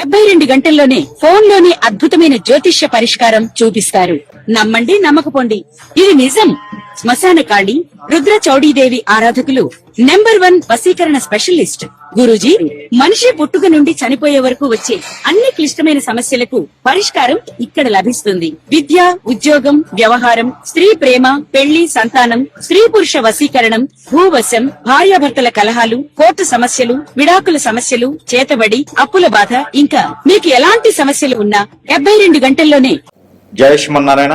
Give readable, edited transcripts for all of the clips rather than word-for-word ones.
72 గంటల్లోనే ఫోన్ లోనే అద్భుతమైన జ్యోతిష్య పరిష్కారం చూపిస్తారు. నమ్మండి, నమ్మకపోండి, ఇది నిజం. శ్మశాన కాళి రుద్ర చౌడీదేవి ఆరాధకులు నంబర్ 1 వశీకరణ స్పెషలిస్ట్. గురూజీ, మనిషి పుట్టుక నుండి చనిపోయే వరకు వచ్చే అన్ని క్లిష్టమైన సమస్యలకు పరిష్కారం ఇక్కడ లభిస్తుంది. విద్య, ఉద్యోగం, వ్యవహారం, స్త్రీ ప్రేమ, పెళ్లి, సంతానం, స్త్రీ పురుష వశీకరణం, భూవశం, భార్యాభర్తల కలహాలు, కోర్టు సమస్యలు, విడాకుల సమస్యలు, చేతబడి, అప్పుల బాధ, ఇంకా మీకు ఎలాంటి సమస్యలు ఉన్నా 72 గంటల్లోనే. జయ శ్రీమన్నారాయణ.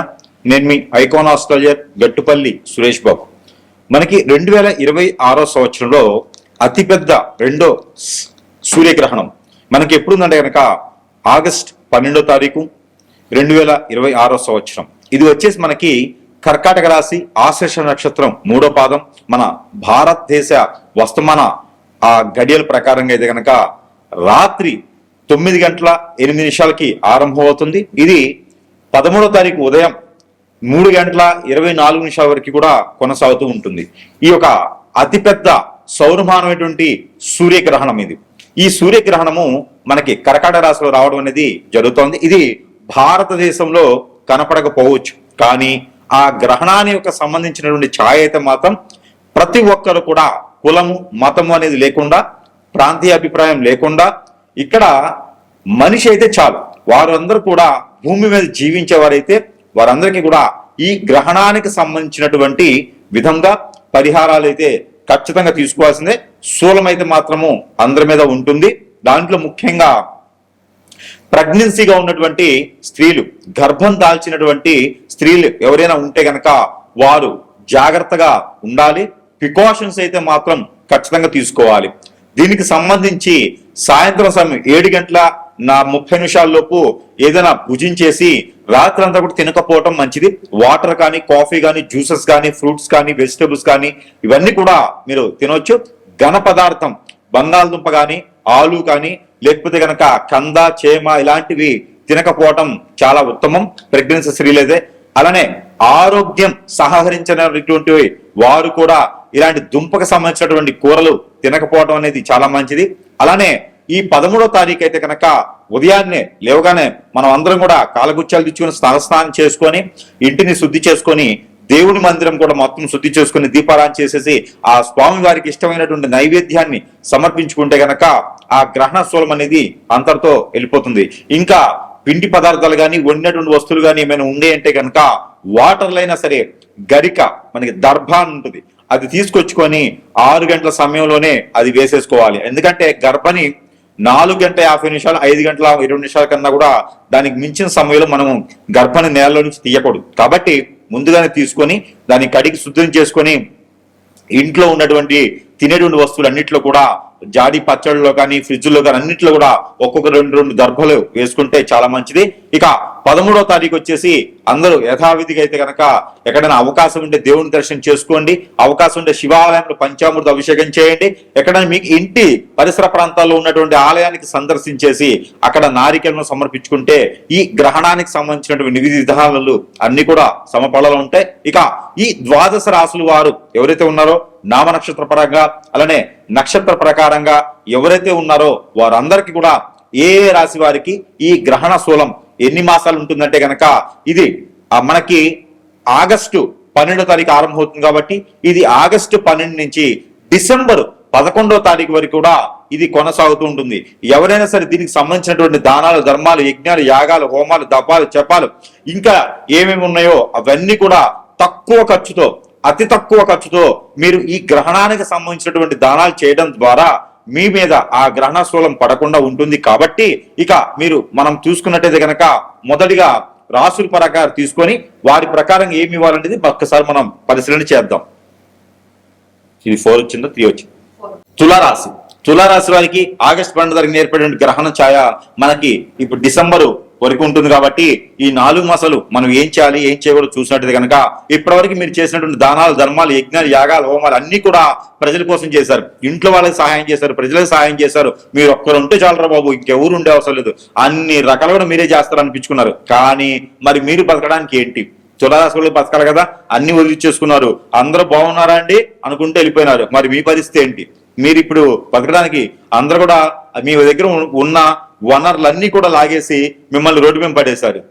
నేను మీ ఐకాన్ ఆస్ట్రాలజర్ గట్టుపల్లి సురేష్ బాబు. మనకి 2026 సంవత్సరంలో అతిపెద్ద రెండో సూర్యగ్రహణం మనకి ఎప్పుడుందంటే కనుక ఆగస్ట్ 12వ తారీఖు 2026 సంవత్సరం. ఇది వచ్చేసి మనకి కర్కాటక రాశి ఆశ్లేష నక్షత్రం 3వ పాదం. మన భారతదేశ వస్తమాన ఆ గడియల ప్రకారంగా అయితే కనుక రాత్రి 9:08 ఆరంభం అవుతుంది. ఇది 13వ తారీఖు ఉదయం 3:24 వరకు కూడా కొనసాగుతూ ఉంటుంది. ఈ యొక్క అతిపెద్ద సౌరమానమైనటువంటి సూర్యగ్రహణం ఇది. ఈ సూర్యగ్రహణము మనకి కర్కాటక రాశిలో రావడం అనేది జరుగుతోంది. ఇది భారతదేశంలో కనపడకపోవచ్చు, కానీ ఆ గ్రహణాన్ని యొక్క సంబంధించినటువంటి ఛాయ అయితే మాత్రం ప్రతి ఒక్కరు కూడా కులము, మతము అనేది లేకుండా, ప్రాంతీయ అభిప్రాయం లేకుండా, ఇక్కడ మనిషి అయితే చాలు, వారందరూ కూడా భూమి మీద జీవించేవారైతే వారందరికీ కూడా ఈ గ్రహణానికి సంబంధించినటువంటి విధంగా పరిహారాలు అయితే ఖచ్చితంగా తీసుకోవాల్సిందే. శూలం అయితే మాత్రము అందరి మీద ఉంటుంది. దాంట్లో ముఖ్యంగా ప్రెగ్నెన్సీగా ఉన్నటువంటి స్త్రీలు, గర్భం దాల్చినటువంటి స్త్రీలు ఎవరైనా ఉంటే గనక వారు జాగ్రత్తగా ఉండాలి. ప్రికాషన్స్ అయితే మాత్రం ఖచ్చితంగా తీసుకోవాలి. దీనికి సంబంధించి సాయంత్రం సమయం 7:30 లోపు ఏదైనా భుజించేసి రాత్రంతా కూడా తినకపోవటం మంచిది. వాటర్ కానీ, కాఫీ కానీ, జ్యూసెస్ కానీ, ఫ్రూట్స్ కానీ, వెజిటబుల్స్ కానీ ఇవన్నీ కూడా మీరు తినవచ్చు. ఘన పదార్థం బంగాళదుంప కానీ, ఆలు కానీ, లేకపోతే కనుక కంద, చేమ ఇలాంటివి తినకపోవటం చాలా ఉత్తమం ప్రెగ్నెన్సీ స్త్రీలైతే. అలానే ఆరోగ్యం సహకరించినటువంటి వారు కూడా ఇలాంటి దుంపకు సంబంధించినటువంటి కూరలు తినకపోవడం అనేది చాలా మంచిది. అలానే ఈ 13వ తారీఖు అయితే కనుక ఉదయాన్నే లేవగానే మనం అందరం కూడా కాలగుచ్చాలు తెచ్చుకొని స్నానం చేసుకొని ఇంటిని శుద్ధి చేసుకొని దేవుని మందిరం కూడా మొత్తం శుద్ధి చేసుకుని దీపారాధన చేసేసి ఆ స్వామి వారికి ఇష్టమైనటువంటి నైవేద్యాన్ని సమర్పించుకుంటే గనక ఆ గ్రహణ శూలం అనేది అంతటితో వెళ్ళిపోతుంది. ఇంకా పిండి పదార్థాలు కానీ, వండినటువంటి వస్తువులు కానీ ఏమైనా ఉండే అంటే కనుక వాటర్లో అయినా సరే గరిక, మనకి దర్భ ఉంటుంది, అది తీసుకొచ్చుకొని 6 గంటల సమయంలోనే అది వేసేసుకోవాలి. ఎందుకంటే గర్భని 4:50 5:20 కన్నా కూడా దానికి మించిన సమయంలో మనము గర్భాన్ని నేలలో నుంచి తీయకూడదు. కాబట్టి ముందుగానే తీసుకొని దాన్ని కడిగి శుద్ధం చేసుకొని ఇంట్లో ఉన్నటువంటి తినేటువంటి వస్తువులు అన్నింటిలో కూడా జాడి పచ్చళ్ళలో కానీ, ఫ్రిడ్జ్లో కానీ అన్నింటిలో కూడా ఒక్కొక్క 2 దర్భలు వేసుకుంటే చాలా మంచిది. ఇక 13వ తారీఖు వచ్చేసి అందరూ యథావిధిగా అయితే కనుక ఎక్కడైనా అవకాశం ఉంటే దేవుని దర్శనం చేసుకోండి. అవకాశం ఉంటే శివాలయంలో పంచామృత అభిషేకం చేయండి. ఎక్కడైనా మీకు ఇంటి పరిసర ప్రాంతాల్లో ఉన్నటువంటి ఆలయానికి సందర్శించేసి అక్కడ నారికేలను సమర్పించుకుంటే ఈ గ్రహణానికి సంబంధించినటువంటి విధి విధానాలు అన్ని కూడా సమఫలాలు ఉంటాయి. ఇక ఈ 12 రాశులు వారు ఎవరైతే ఉన్నారో నామ నక్షత్ర పరంగా, అలానే నక్షత్ర ప్రకారంగా ఎవరైతే ఉన్నారో వారందరికీ కూడా ఏ రాశి వారికి ఈ గ్రహణ శూలం ఎన్ని మాసాలు ఉంటుందంటే గనక ఇది మనకి ఆగస్టు 12వ తారీఖు ఆరంభమవుతుంది. కాబట్టి ఇది ఆగస్టు 12 నుంచి డిసెంబర్ 11వ తారీఖు వరకు కూడా ఇది కొనసాగుతూ ఉంటుంది. ఎవరైనా సరే దీనికి సంబంధించినటువంటి దానాలు, ధర్మాలు, యజ్ఞాలు, యాగాలు, హోమాలు, దపాలు, జపాలు ఇంకా ఏమేమి ఉన్నాయో అవన్నీ కూడా తక్కువ ఖర్చుతో, అతి తక్కువ ఖర్చుతో మీరు ఈ గ్రహణానికి సంబంధించినటువంటి దానాలు చేయడం ద్వారా మీ మీద ఆ గ్రహణ శూలం పడకుండా ఉంటుంది. కాబట్టి ఇక మనం చూసుకున్నట్టయితే కనుక మొదటిగా రాసుల ప్రకారం తీసుకొని వారి ప్రకారం ఏమి ఇవ్వాలనేది ఒక్కసారి మనం పరిశీలన చేద్దాం. ఇది 4 వచ్చిందో 3 వచ్చింది. తులారాశి. తులారాశి వారికి ఆగస్టు 12 తారీఖున ఏర్పడిన గ్రహణ ఛాయ మనకి ఇప్పుడు డిసెంబరు వరకు ఉంటుంది. కాబట్టి ఈ 4 మాసాలు మనం ఏం చేయాలి, ఏం చేయకూడదు చూసినట్టయితే కనుక ఇప్పటివరకు మీరు చేసినటువంటి దానాలు, ధర్మాలు, యజ్ఞాలు, యాగాలు, హోమాలు అన్ని కూడా ప్రజల కోసం చేశారు. ఇంట్లో వాళ్ళకి సహాయం చేశారు, ప్రజలకు సహాయం చేశారు. మీరు ఒక్కరు ఉంటే చాలరా బాబు, ఇంకెవరు ఉండే అవసరం లేదు, అన్ని రకాలుగా మీరే చేస్తారు అనిపించుకున్నారు. కానీ మరి మీరు బతకడానికి ఏంటి? తులారాశి వాళ్ళు బతకాలి కదా, అన్ని వదిలిచ్చేసుకున్నారు. అందరూ బాగున్నారా అండి అనుకుంటే వెళ్ళిపోయినారు. మరి మీ పరిస్థితి ఏంటి? మీరు ఇప్పుడు బతకడానికి అందరూ కూడా మీ దగ్గర ఉన్న వనరులన్నీ కూడా లాగేసి మిమ్మల్ని రోడ్డు మీద పడేశారు.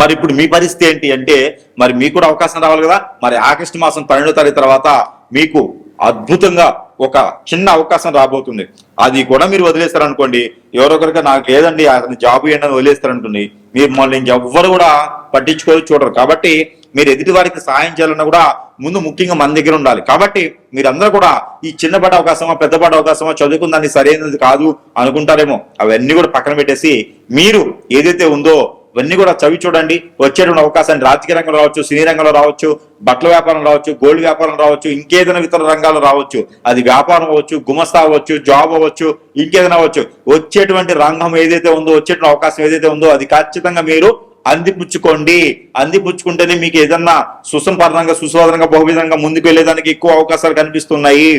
మరి ఇప్పుడు మీ పరిస్థితి ఏంటి అంటే, మరి మీకు కూడా అవకాశం రావాలి కదా. మరి ఆగస్టు మాసం 12వ తారీఖు తర్వాత మీకు అద్భుతంగా ఒక చిన్న అవకాశం రాబోతుంది. అది కూడా మీరు వదిలేస్తారనుకోండి, ఎవరొకరికి నాకు లేదండి అతని జాబ్ ఏంటని వదిలేస్తారనుకోండి, మీరు మళ్ళీ ఎవ్వరు కూడా పట్టించుకోవాలి, చూడరు. కాబట్టి మీరు ఎదుటి వారికి సహాయం చేయాలన్నా కూడా ముందు ముఖ్యంగా మన దగ్గర ఉండాలి. కాబట్టి మీరందరూ కూడా ఈ చిన్నపాటి అవకాశమా పెద్దపాటి అవకాశమా చదువుకుందాన్ని సరైనది కాదు అనుకుంటారేమో, అవన్నీ కూడా పక్కన పెట్టేసి మీరు ఏదైతే ఉందో ఇవన్నీ కూడా చవి చూడండి. వచ్చేటువంటి అవకాశాన్ని రాజకీయ రంగంలో రావచ్చు, సినీ రంగంలో రావచ్చు, బట్టల వ్యాపారం రావచ్చు, గోల్డ్ వ్యాపారం రావచ్చు, ఇంకేదైనా ఇతర రంగాల్లో రావచ్చు. అది వ్యాపారం అవ్వచ్చు, గుమస్తా అవ్వచ్చు, జాబ్ అవ్వచ్చు, ఇంకేదైనా అవ్వచ్చు. వచ్చేటువంటి రంగం ఏదైతే ఉందో, వచ్చేటువంటి అవకాశం ఏదైతే ఉందో అది ఖచ్చితంగా మీరు అందిపుచ్చుకోండి. అందిపుచ్చుకుంటేనే మీకు ఏదన్నా సుసంపన్నంగా సుశోధనంగా బహువిధంగా ముందుకు వెళ్ళేదానికి ఎక్కువ అవకాశాలు కనిపిస్తున్నాయి.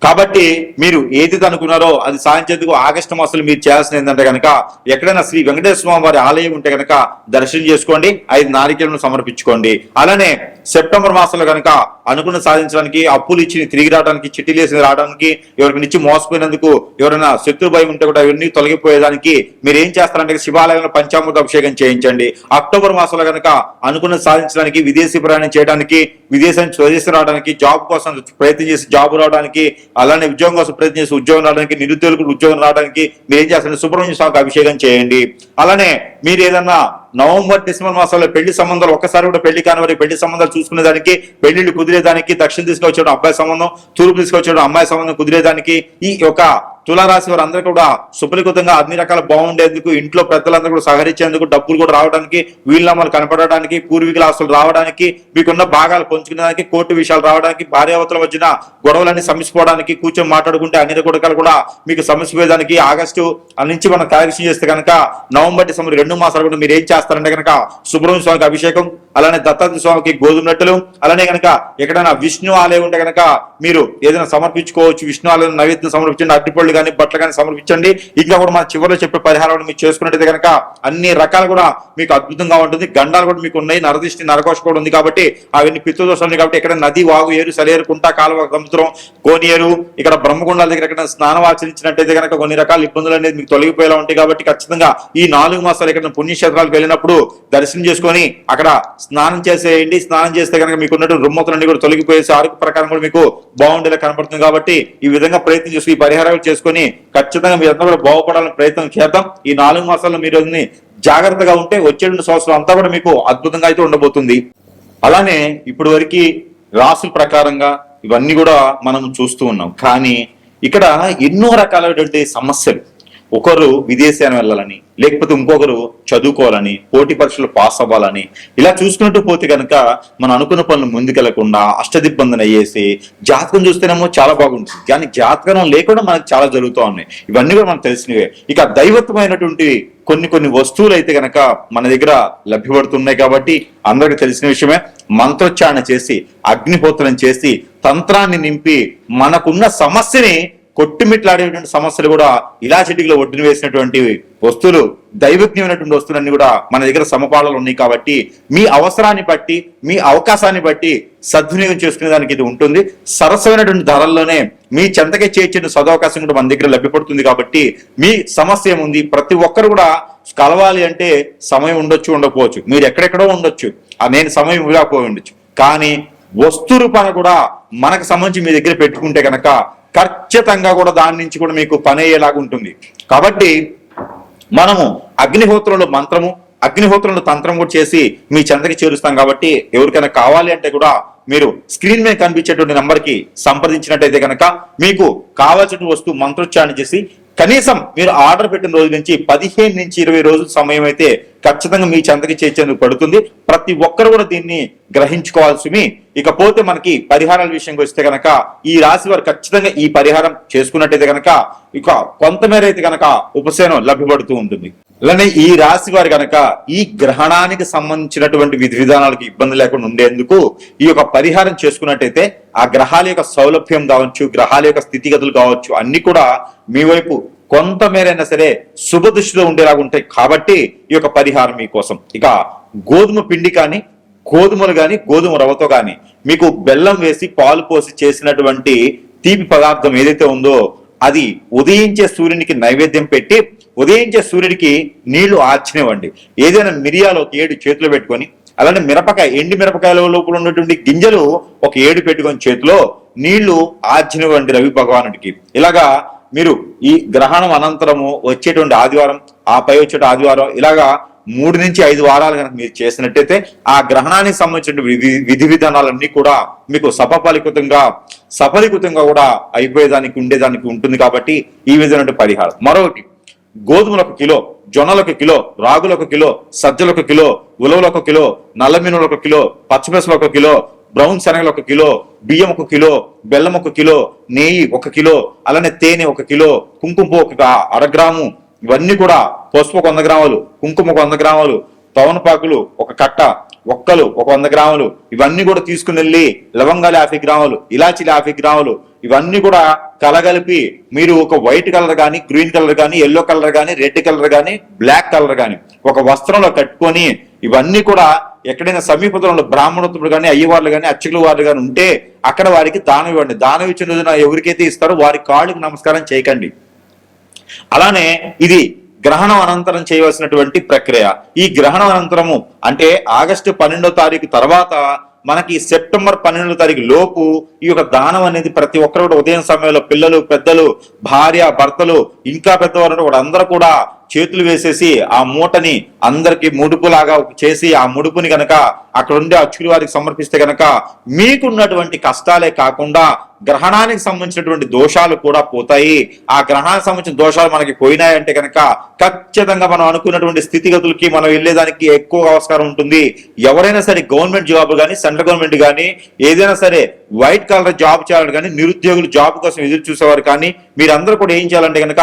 కాబట్టి మీరు ఏదైతే అనుకున్నారో అది సాధించేందుకు ఆగస్టు మాసంలో మీరు చేయాల్సింది ఏంటంటే కనుక, ఎక్కడైనా శ్రీ వెంకటేశ్వర స్వామి వారి ఆలయం ఉంటే కనుక దర్శనం చేసుకోండి, 5 నారికేలను సమర్పించుకోండి. అలానే సెప్టెంబర్ మాసంలో కనుక అనుకున్న సాధించడానికి, అప్పులు ఇచ్చి తిరిగి రావడానికి, చిట్టీలు వేసి రావడానికి, ఎవరికి నుంచి మోసపోయినందుకు ఎవరైనా శత్రు భయం ఉంటే కూడా అవన్నీ తొలగిపోయేదానికి మీరు ఏం చేస్తారంటే శివాలయంలో పంచామృత అభిషేకం చేయించండి. అక్టోబర్ మాసంలో కనుక అనుకున్న సాధించడానికి, విదేశీ ప్రయాణం చేయడానికి, స్వదేశం రావడానికి, జాబ్ కోసం ప్రయత్నం చేసి జాబ్ రావడానికి, అలానే ఉద్యోగం కోసం ప్రయత్నం చేసి ఉద్యోగం రావడానికి, నిరుద్యోగులకు ఉద్యోగం రావడానికి మీరు ఏం చేస్తారంటే సుబ్రహ్మణ్య స్వామికి అభిషేకం చేయండి. అలానే మీరు ఏదన్నా నవంబర్ డిసెంబర్ మాసాల్లో పెళ్లి సంబంధాలు, ఒక్కసారి కూడా పెళ్లి కాని వారి పెళ్లి సంబంధాలు చూసుకునేదానికి, పెళ్లిళ్ళు కుదిరేదానికి, దక్షిణ తీసుకొచ్చేయడం అబ్బాయి సంబంధం, తూర్పు తీసుకొచ్చేయడం అమ్మాయి సంబంధం కుదిరేదానికి, ఈ యొక్క తులారాశి వారు అందరూ కూడా సుపరికృతంగా అన్ని రకాల బాగుండేందుకు, ఇంట్లో పెద్దలందరూ కూడా సహకరించేందుకు, డబ్బులు కూడా రావడానికి, వీళ్ళనామాలు కనపడడానికి, పూర్వీకుల ఆస్తులు రావడానికి, మీకున్న భాగాలు పంచుకునేదానికి, కోర్టు విషయాలు రావడానికి, భార్యావతుల మధ్యన గొడవలన్నీ సమసిపోవడానికి, కూర్చొని మాట్లాడుకుంటే అన్ని రకాలు కూడా మీకు సమసిపోయేదానికి ఆగస్టు నుంచి మనం కలెక్షన్ చేస్తే కనుక నవంబర్ డిసెంబర్ 2 మాసాలు కూడా మీరు ఏం చేస్తారంటే కనుక సుబ్రహ్మణ్య స్వామికి అభిషేకం, అలానే దత్తాత్రేయ స్వామికి గోధుమ రొట్టెలు, అలానే కనుక ఎక్కడైనా విష్ణు ఆలయం ఉంటే కనుక మీరు ఏదైనా సమర్పించుకోవచ్చు. విష్ణు ఆలయం నైవేద్యం సమర్పించండి, అరటిపళ్ళు కానీ బట్టలు కానీ సమర్పించండి. ఇంకా కూడా మన చివరిలో చెప్పే పరిహారాలు మీరు చేసుకున్నట్టయితే కనుక అన్ని రకాలు కూడా మీకు అద్భుతంగా ఉంటుంది. గండాలు కూడా మీకు ఉన్నాయి, నరదృష్టి నరకోశ కూడా ఉంది కాబట్టి అవన్నీ పితృదోషాలు ఉన్నాయి. కాబట్టి ఎక్కడ నది, వాగు, ఏరు, సలేరు, కుంట, కాలువ, సముద్రం, కోనేరు, ఇక్కడ బ్రహ్మగుండాల దగ్గర ఎక్కడ స్నానం ఆచరించినట్టయితే కనుక కొన్ని రకాల ఇబ్బందులు అనేది మీకు తొలగిపోయేలా ఉంటాయి. కాబట్టి ఖచ్చితంగా ఈ 4 మాసాలు ఎక్కడ పుణ్యక్షేత్రాలకు వెళ్ళినప్పుడు దర్శనం చేసుకొని అక్కడ స్నానం చేసేయండి. స్నానం చేస్తే కనుక మీకు ఉన్నటువంటి రుమ్మతులన్నీ కూడా తొలగిపోయేసి ఆరోగ్య ప్రకారం కూడా మీకు బాగుండేలా కనపడుతుంది. కాబట్టి ఈ విధంగా ప్రయత్నం చేసి ఈ పరిహారాలు చేసుకొని ఖచ్చితంగా మీరంతా కూడా బాగుపడాలని ప్రయత్నం చేద్దాం. ఈ 4 మాసాల్లో మీరు జాగ్రత్తగా ఉంటే వచ్చే 2 సంవత్సరాలు అంతా కూడా మీకు అద్భుతంగా అయితే ఉండబోతుంది. అలానే ఇప్పటి వరకు రాసుల ప్రకారంగా ఇవన్నీ కూడా మనం చూస్తూ ఉన్నాం. కానీ ఇక్కడ ఎన్నో రకాలైనటువంటి సమస్యలు, ఒకరు విదేశాన్ని వెళ్ళాలని, లేకపోతే ఇంకొకరు చదువుకోవాలని, పోటీ పరీక్షలు పాస్ అవ్వాలని, ఇలా చూసుకుంటూ పోతే కనుక మనం అనుకున్న పనులు ముందుకెళ్లకుండా అష్టదిబ్బందన అయ్యేసి, జాతకం చూస్తేనేమో చాలా బాగుంటుంది కానీ జాతకం లేకుండా మనకు చాలా జరుగుతూ ఉన్నాయి. ఇవన్నీ కూడా మనకు తెలిసినవే. ఇక దైవత్వమైనటువంటి కొన్ని వస్తువులు అయితే కనుక మన దగ్గర లభ్యపడుతున్నాయి కాబట్టి అందరికి తెలిసిన విషయమే. మంత్రోచ్చారణ చేసి, అగ్నిహోత్రం చేసి, తంత్రాన్ని నింపి మనకున్న సమస్యని కొట్టుమిట్లాడేటువంటి సమస్యలు కూడా ఇలా చిటికలో ఒడ్డున వేసినటువంటి వస్తువులు, దైవజ్ఞమైనటువంటి వస్తువులన్నీ కూడా మన దగ్గర సమపాళలు ఉన్నాయి. కాబట్టి మీ అవసరాన్ని బట్టి, మీ అవకాశాన్ని బట్టి సద్వినియోగం చేసుకునే దానికి ఇది ఉంటుంది. సరసమైనటువంటి ధరల్లోనే మీ చెంతకే చేర్చిన సదవకాశం కూడా మన దగ్గర లభ్యపడుతుంది. కాబట్టి మీ సమస్య ఏముంది, ప్రతి ఒక్కరు కూడా కలవాలి అంటే సమయం ఉండొచ్చు, ఉండకపోవచ్చు, మీరు ఎక్కడెక్కడో ఉండొచ్చు, నేను సమయం ఇవ్వకపోయి ఉండొచ్చు. కానీ వస్తు రూపాన్ని కూడా మనకు సంబంధించి మీ దగ్గర పెట్టుకుంటే కనుక ఖచ్చితంగా కూడా దాని నుంచి కూడా మీకు పని అయ్యేలాగా ఉంటుంది. కాబట్టి మనము అగ్నిహోత్రంలో మంత్రము, అగ్నిహోత్రంలో తంత్రం కూడా చేసి మీ చెంతకి చేరుస్తాం. కాబట్టి ఎవరికైనా కావాలి అంటే కూడా మీరు స్క్రీన్ మీద కనిపించేటువంటి నంబర్కి సంప్రదించినట్టయితే కనుక మీకు కావాల్సిన వస్తువు మంత్రోచ్చారణ చేసి కనీసం మీరు ఆర్డర్ పెట్టిన రోజు నుంచి 15 నుంచి 20 రోజుల సమయం అయితే ఖచ్చితంగా మీ చెంతకి చేర్చేందుకు పడుతుంది. ప్రతి ఒక్కరు కూడా దీన్ని గ్రహించుకోవాల్సి. ఇకపోతే మనకి పరిహారాల విషయంకి వస్తే కనుక ఈ రాశి వారు ఖచ్చితంగా ఈ పరిహారం చేసుకున్నట్టయితే కనుక ఇక కొంతమేర అయితే కనుక ఉపశమనం లభ్యపడుతూ ఉంటుంది. అలానే ఈ రాశి వారు కనుక ఈ గ్రహణానికి సంబంధించినటువంటి విధి విధానాలకు ఇబ్బంది లేకుండా ఉండేందుకు ఈ యొక్క పరిహారం చేసుకున్నట్టయితే ఆ గ్రహాల యొక్క సౌలభ్యం కావచ్చు, గ్రహాల యొక్క స్థితిగతులు కావచ్చు, అన్ని కూడా మీ వైపు కొంతమేరైనా సరే శుభ దృష్టిలో ఉండేలాగా ఉంటాయి. కాబట్టి ఈ యొక్క పరిహారం మీకోసం. ఇక గోధుమ పిండి కానీ, గోధుమలు కానీ, గోధుమ రవ్వతో కానీ మీకు బెల్లం వేసి పాలు పోసి చేసినటువంటి తీపి పదార్థం ఏదైతే ఉందో అది ఉదయించే సూర్యునికి నైవేద్యం పెట్టి ఉదయించే సూర్యుడికి నీళ్లు ఆర్చినివ్వండి. ఏదైనా మిరియాలు ఒక 7 చేతిలో పెట్టుకొని, అలానే ఎండి మిరపకాయల లోపల ఉన్నటువంటి గింజలు ఒక 7 పెట్టుకొని చేతిలో నీళ్లు ఆర్చినివ్వండి రవి భగవానుడికి. ఇలాగా మీరు ఈ గ్రహణం అనంతరము వచ్చేటువంటి ఆదివారం, ఆ పై వచ్చే ఆదివారం, ఇలాగా 3 నుంచి 5 వారాలు కనుక మీరు చేసినట్టయితే ఆ గ్రహణానికి సంబంధించిన విధి విధానాలన్నీ కూడా మీకు సఫలీకృతంగా కూడా అయిపోయేదానికి ఉండేదానికి ఉంటుంది. కాబట్టి ఈ విధమైన పరిహారం. మరొకటి, గోధుమలు 1 కిలో, జొన్నలు 1 కిలో, రాగులు 1 కిలో, సజ్జలు 1 కిలో, ఉలవలు 1 కిలో, నల్ల మినుములు 1 కిలో, పచ్చిమిరపలు 1 కిలో, బ్రౌన్ శనగలు 1 కిలో, బియ్యం 1 కిలో, బెల్లం 1 కిలో, నెయ్యి 1 కిలో, అలానే తేనె 1 కిలో, కుంకుమ 1 గ్రాము, ఇవన్నీ కూడా పసుపు 100 గ్రాములు, కుంకుమ 100 గ్రాములు, తవనపాకులు 1 కట్ట, ఒక్కలు 100 గ్రాములు, ఇవన్నీ కూడా తీసుకుని వెళ్ళి లవంగాలు 50 గ్రాములు, ఇలాచీలు 50 గ్రాములు, ఇవన్నీ కూడా కలగలిపి మీరు ఒక వైట్ కలర్ కానీ, గ్రీన్ కలర్ కానీ, ఎల్లో కలర్ కానీ, రెడ్ కలర్ కానీ, బ్లాక్ కలర్ కానీ ఒక వస్త్రంలో కట్టుకొని ఇవన్నీ కూడా ఎక్కడైనా సమీపంలో బ్రాహ్మణోత్తములు కానీ, అయ్యవార్లు కానీ, అర్చకుల వారు కానీ ఉంటే అక్కడ వారికి దానం ఇవ్వండి. దానం ఇచ్చిన రోజున ఎవరికైతే ఇస్తారో వారి కాళ్ళకి నమస్కారం చేయకండి. అలానే ఇది గ్రహణం అనంతరం చేయవలసినటువంటి ప్రక్రియ. ఈ గ్రహణం అనంతరము అంటే ఆగస్టు 12వ తారీఖు తర్వాత మనకి సెప్టెంబర్ 12వ తారీఖు లోపు ఈ యొక్క దానం అనేది ప్రతి ఒక్కరు కూడా ఉదయం సమయంలో పిల్లలు, పెద్దలు, భార్య, భర్తలు, ఇంకా పెద్దవారు కూడా అందరూ కూడా చేతులు వేసేసి ఆ మూటని అందరికి ముడుపులాగా చేసి ఆ ముడుపుని గనక అక్కడ ఉండే అర్చకుల వారికి సమర్పిస్తే గనక మీకున్నటువంటి కష్టాలే కాకుండా గ్రహణానికి సంబంధించినటువంటి దోషాలు కూడా పోతాయి. ఆ గ్రహణానికి సంబంధించిన దోషాలు మనకి పోయినాయంటే కనుక ఖచ్చితంగా మనం అనుకున్నటువంటి స్థితిగతులకి మనం వెళ్ళేదానికి ఎక్కువ ఆస్కారం ఉంటుంది. ఎవరైనా సరే గవర్నమెంట్ జాబ్ కానీ, సెంట్రల్ గవర్నమెంట్ కానీ, ఏదైనా సరే వైట్ కలర్ జాబ్ చేయాలని కానీ, నిరుద్యోగులు జాబ్ కోసం ఎదురు చూసేవారు కానీ మీరందరూ కూడా ఏం చేయాలంటే కనుక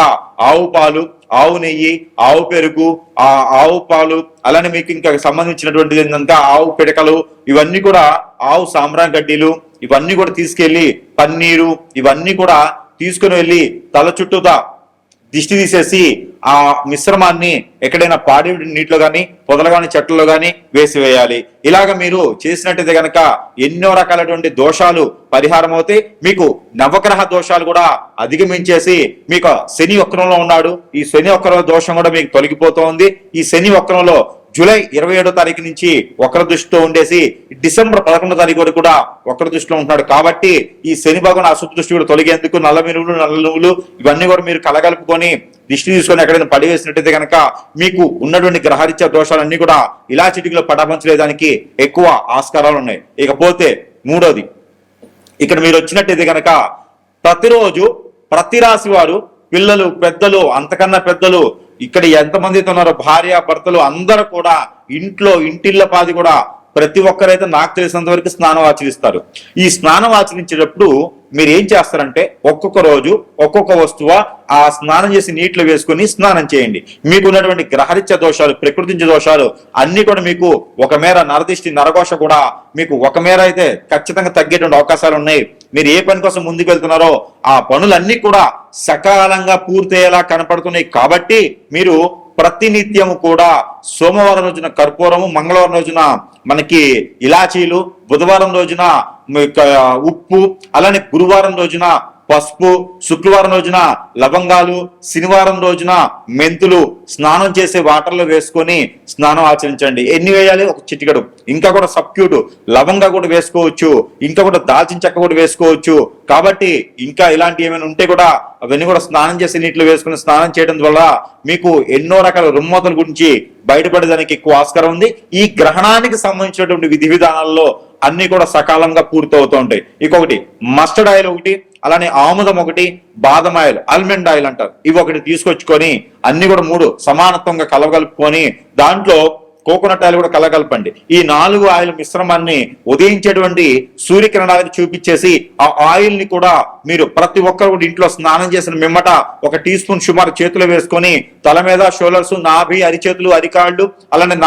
ఆవు పాలు, ఆవు నెయ్యి, ఆవు పెరుగు, ఆవు పాలు, అలానే మీకు ఇంకా సంబంధించినటువంటిది ఏంటంటే ఆవు పిడకలు, ఇవన్నీ కూడా ఆవు సాంబ్రాన్ గడ్డీలు, ఇవన్నీ కూడా తీసుకెళ్లి పన్నీరు, ఇవన్నీ కూడా తీసుకుని వెళ్ళి తల చుట్టూతా దిష్టి తీసేసి ఆ మిశ్రమాన్ని ఎక్కడైనా పాడి నీటిలో కానీ, పొదలు కానీ, చెట్లలో కానీ వేసివేయాలి. ఇలాగ మీరు చేసినట్టయితే కనుక ఎన్నో రకాలటువంటి దోషాలు పరిహారం అవుతాయి. మీకు నవగ్రహ దోషాలు కూడా అధిగమించేసి మీకు శని వక్రంలో ఉన్నాడు, ఈ శని వక్ర దోషం కూడా మీకు తొలగిపోతుంది. ఈ శని వక్రంలో జూలై 27వ తారీఖు నుంచి వక్ర దృష్టితో ఉండేసి డిసెంబర్ 11వ తారీఖు వరకు కూడా వక్ర దృష్టిలో ఉంటున్నాడు. కాబట్టి ఈ శని భగవాన్ అశుద్ధ దృష్టి కూడా తొలగేందుకు నల్ల మినుములు, నల్ల నువ్వులు ఇవన్నీ కూడా మీరు కలగలుపుకొని దిష్టి తీసుకొని ఎక్కడైనా పడివేసినట్టయితే కనుక మీకు ఉన్నటువంటి గ్రహరీత్యా దోషాలన్నీ కూడా ఇలా చిటికలో పటాపంచలేదానికి ఎక్కువ ఆస్కారాలు ఉన్నాయి. ఇకపోతే 3వది, ఇక్కడ మీరు వచ్చినట్టయితే కనుక ప్రతిరోజు ప్రతి రాశి వారు పిల్లలు, పెద్దలు, అంతకన్నా పెద్దలు, ఇక్కడ ఎంతమంది ఉన్నారో భార్య, భర్తలు అందరూ కూడా ఇంటిళ్ళ పాది కూడా ప్రతి ఒక్కరైతే నాకు తెలిసినంత వరకు స్నానం ఆచరిస్తారు. ఈ స్నానం ఆచరించేటప్పుడు మీరు ఏం చేస్తారంటే ఒక్కొక్క రోజు ఒక్కొక్క వస్తువు ఆ స్నానం చేసి నీటిలో వేసుకుని స్నానం చేయండి. మీకు ఉన్నటువంటి గ్రహరీత్య దోషాలు, ప్రకృతించే దోషాలు అన్ని కూడా మీకు ఒక మేర నరదిష్టి, నరఘోష కూడా మీకు ఒక మేర అయితే ఖచ్చితంగా తగ్గేటువంటి అవకాశాలు ఉన్నాయి. మీరు ఏ పని కోసం ముందుకు వెళ్తున్నారో ఆ పనులన్నీ కూడా సకాలంగా పూర్తయ్యేలా కనపడుతున్నాయి. కాబట్టి మీరు ప్రతినిత్యము కూడా సోమవారం రోజున కర్పూరము, మంగళవారం రోజున మనకి ఇలాచీలు, బుధవారం రోజున ఉప్పు, అలానే గురువారం రోజున పసుపు, శుక్రవారం రోజున లవంగాలు, శనివారం రోజున మెంతులు స్నానం చేసే వాటర్లో వేసుకొని స్నానం ఆచరించండి. ఎన్ని వేయాలి? ఒక చిటికెడు. ఇంకా కూడా సబ్క్యూట్ లవంగా కూడా వేసుకోవచ్చు, ఇంకా కూడా దాల్చిన చెక్క కూడా వేసుకోవచ్చు. కాబట్టి ఇంకా ఇలాంటి ఏమైనా ఉంటే కూడా అవన్నీ కూడా స్నానం చేసే నీటిలో వేసుకుని స్నానం చేయడం వల్ల మీకు ఎన్నో రకాల రుమ్మతల గురించి బయటపడేదానికి ఎక్కువ ఆస్కారం ఉంది. ఈ గ్రహణానికి సంబంధించినటువంటి విధి విధానాల్లో అన్ని కూడా సకాలంగా పూర్తవుతూ ఉంటాయి. ఇంకొకటి మస్టర్డ్ ఆయిల్ ఒకటి, అలానే ఆముదం ఒకటి, బాదం ఆయిల్, ఆల్మండ్ ఆయిల్ అంటారు, ఇవి ఒకటి తీసుకొచ్చుకొని అన్ని కూడా 3 సమానత్వంగా కలగలుపుకొని దాంట్లో కోకోనట్ ఆయిల్ కూడా కలగలపండి. ఈ 4 ఆయిల్ మిశ్రమాన్ని ఉదయించేటువంటి సూర్యకిరణాలకు చూపించేసి ఆ ఆయిల్ ని కూడా మీరు ప్రతి ఒక్కరు కూడా ఇంట్లో స్నానం చేసిన మిమ్మట 1 టీ స్పూన్ సుమారు చేతిలో వేసుకొని తల మీద, షోల్డర్స్, నాభి, అరిచేతులు, అరికాళ్ళు, అలానే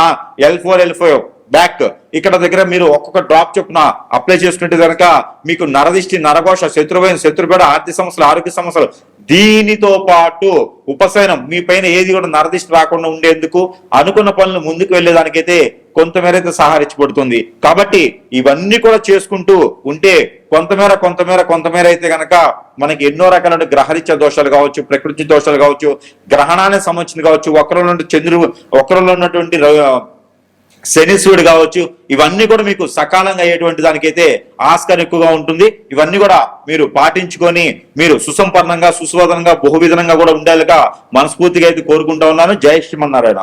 L4, L5 బ్యాక్ ఇక్కడ దగ్గర మీరు ఒక్కొక్క డ్రాప్ చొప్పున అప్లై చేసుకుంటే కనుక మీకు నరదిష్టి, నరఘోష, శత్రువైన, శత్రుపేడ, ఆర్థిక సమస్యలు, ఆరోగ్య సమస్యలు, దీనితో పాటు ఉపశయనం మీ పైన ఏది కూడా నరదిష్టి రాకుండా ఉండేందుకు అనుకున్న పనులు ముందుకు వెళ్ళేదానికైతే కొంతమేర అయితే సహకరించబడుతుంది. కాబట్టి ఇవన్నీ కూడా చేసుకుంటూ ఉంటే కొంతమేర అయితే గనక మనకి ఎన్నో రకాల గ్రహరీత్యా దోషాలు కావచ్చు, ప్రకృతి దోషాలు కావచ్చు, గ్రహణానికి సంబంధించింది కావచ్చు, వక్రంలో ఉన్నటువంటి శనీశ్వరుడు కావచ్చు, ఇవన్నీ కూడా మీకు సకాలంగా అయ్యేటువంటి దానికైతే ఆస్కారం ఎక్కువగా ఉంటుంది. ఇవన్నీ కూడా మీరు పాటించుకొని మీరు సుసంపన్నంగా, సుశోధనంగా, బహువిధంగా కూడా ఉండేలాగా మనస్ఫూర్తిగా అయితే కోరుకుంటా ఉన్నాను. జై శ్రీమన్నారాయణ.